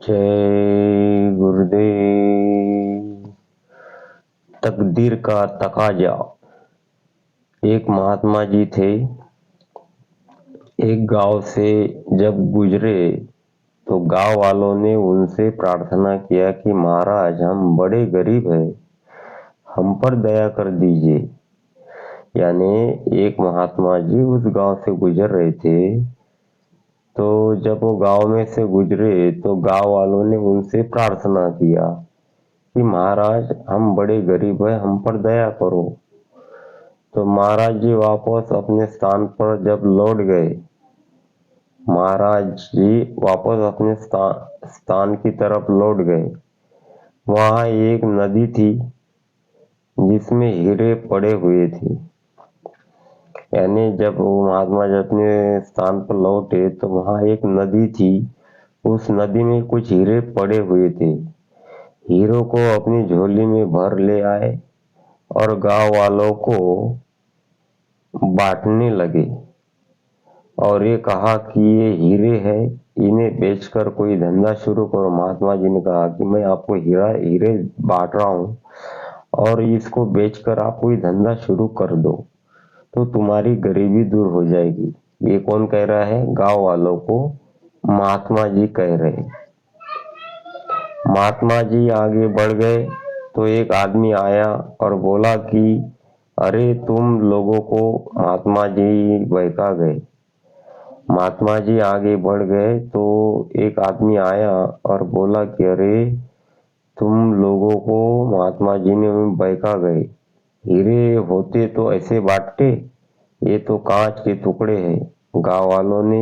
जय गुरुदेव। तकदीर का तकाजा। एक महात्मा जी थे, एक गांव से जब गुजरे तो गांव वालों ने उनसे प्रार्थना किया कि महाराज, हम बड़े गरीब हैं, हम पर दया कर दीजिए। यानी एक महात्मा जी उस गांव से गुजर रहे थे, तो जब वो गांव में से गुजरे तो गांव वालों ने उनसे प्रार्थना किया कि महाराज, हम बड़े गरीब हैं, हम पर दया करो। तो महाराज जी वापस अपने स्थान पर जब लौट गए, महाराज जी वापस अपने स्थान की तरफ लौट गए। वहां एक नदी थी जिसमें हीरे पड़े हुए थे। यानी जब वो महात्मा जी अपने स्थान पर लौटे तो वहां एक नदी थी, उस नदी में कुछ हीरे पड़े हुए थे। हीरों को अपनी झोली में भर ले आए और गांव वालों को बांटने लगे और ये कहा कि ये हीरे हैं, इन्हें बेचकर कोई धंधा शुरू करो। महात्मा जी ने कहा कि मैं आपको हीरे बांट रहा हूँ और इसको बेचकर आप कोई धंधा शुरू कर दो तो तुम्हारी गरीबी दूर हो जाएगी। ये कौन कह रहा है? गांव वालों को महात्मा जी कह रहे। महात्मा जी आगे बढ़ गए तो एक आदमी आया और बोला कि अरे, तुम लोगों को महात्मा जी बहका गए। महात्मा जी आगे बढ़ गए तो एक आदमी आया और बोला कि अरे, तुम लोगों को महात्मा जी ने बहका गए। हीरे होते तो ऐसे बांटते, ये तो कांच के टुकड़े हैं। गांव वालों ने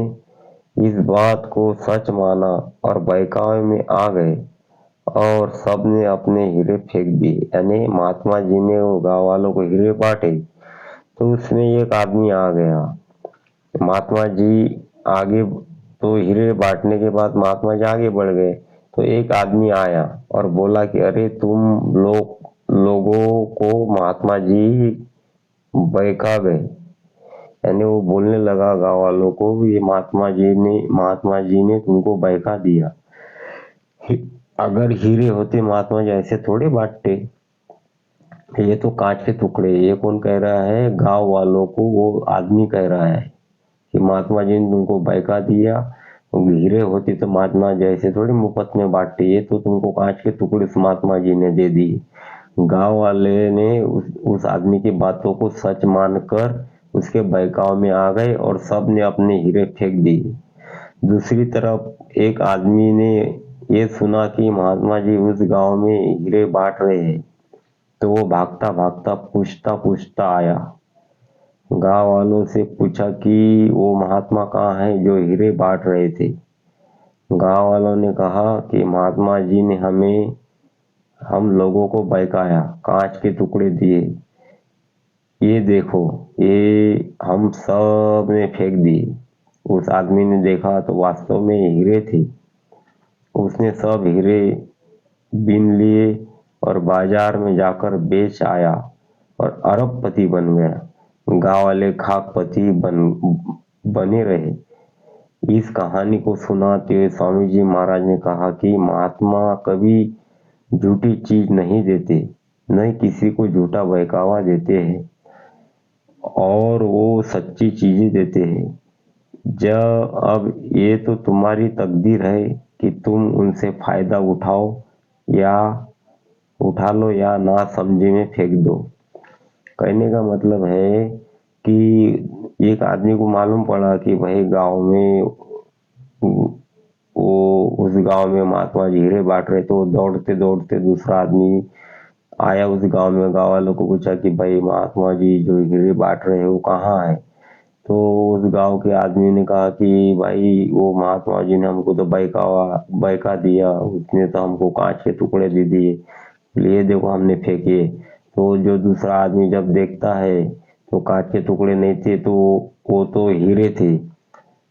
इस बात को सच माना और बहकावे में आ गए और सबने अपने हीरे फेंक दिए। यानी महात्मा जी ने वो गांव वालों को हीरे बांटे तो उसमें एक आदमी आ गया। महात्मा जी आगे, तो हीरे बांटने के बाद महात्मा जी आगे बढ़ गए तो एक आदमी आया और बोला कि अरे, तुम लोगों को महात्मा जी बहका गए। यानी वो बोलने लगा गांव वालों को, ये महात्मा जी ने तुमको बहका दिया। अगर हीरे होते महात्मा जी ऐसे थोड़े बांटते, ये तो कांच के टुकड़े। ये कौन कह रहा है? गांव वालों को वो आदमी कह रहा है कि महात्मा जी ने तुमको बहका दिया। हीरे होती तो महात्मा जी ऐसे थोड़ी मुफ्त में बांटते, ये तो तुमको कांच के टुकड़े महात्मा जी ने दे दिए। गांव वाले ने उस आदमी की बातों को सच मानकर उसके बहकाव में आ गए और सब ने अपने हीरे फेंक दिए। दूसरी तरफ एक आदमी ने ये सुना कि महात्मा जी उस गांव में हीरे बांट रहे हैं, तो वो भागता भागता पूछता पूछता आया। गांव वालों से पूछा कि वो महात्मा कहाँ है जो हीरे बांट रहे थे। गांव वालों ने कहा कि महात्मा जी ने हम लोगों को बहकाया, कांच के टुकड़े दिए, ये देखो, ये हम सब ने फेंक दिए। उस आदमी ने देखा तो वास्तव में हीरे थे। उसने सब हीरे बीन लिए और बाजार में जाकर बेच आया और अरबपति बन गया। गांव वाले खाकपति बने रहे। इस कहानी को सुनाते हुए स्वामी जी महाराज ने कहा कि महात्मा कभी झूठी चीज नहीं देते, न किसी को झूठा बहकावा देते हैं, और वो सच्ची चीजें देते हैं। अब ये तो तुम्हारी तकदीर है कि तुम उनसे फायदा उठा लो या ना समझे में फेंक दो। कहने का मतलब है कि एक आदमी को मालूम पड़ा कि भाई गांव में उस गांव में महात्मा जी हीरे बांट रहे, तो दौड़ते दौड़ते दूसरा आदमी आया उस गांव में। गांव वालों को पूछा कि भाई, महात्मा जी जो हीरे बांट रहे हैं वो कहाँ है? तो उस गांव के आदमी ने कहा कि भाई, वो महात्मा जी ने हमको तो बहका दिया, उसने तो हमको कांच के टुकड़े दे दिए, लिए देखो हमने फेंके। तो जो दूसरा आदमी जब देखता है तो कांच के टुकड़े नहीं थे, तो वो तो हीरे थे।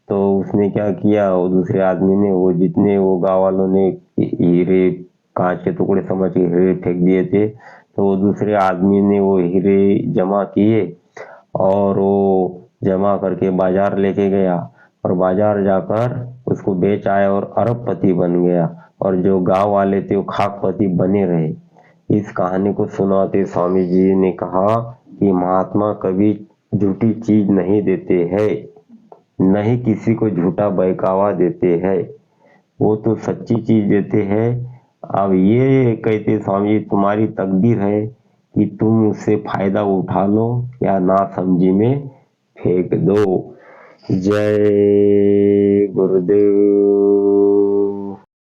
तो उसने क्या किया, वो दूसरे आदमी ने जितने वो गाँव वालों ने हीरे कांच के टुकड़े समझ के हीरे फेंक दिए थे, तो वो दूसरे आदमी ने वो हीरे जमा किए और वो जमा करके बाजार लेके गया और बाजार जाकर उसको बेच आया और अरबपति बन गया। और जो गांव वाले थे वो खाकपति बने रहे। इस कहानी को सुनाते स्वामी जी ने कहा कि महात्मा कभी झूठी चीज नहीं देते हैं, न ही किसी को झूठा बहकावा देते हैं, वो तो सच्ची चीज देते हैं। अब ये कहते स्वामी जी तुम्हारी तकदीर है कि तुम उससे फायदा उठा लो या ना समझी में फेंक दो। जय गुरुदेव।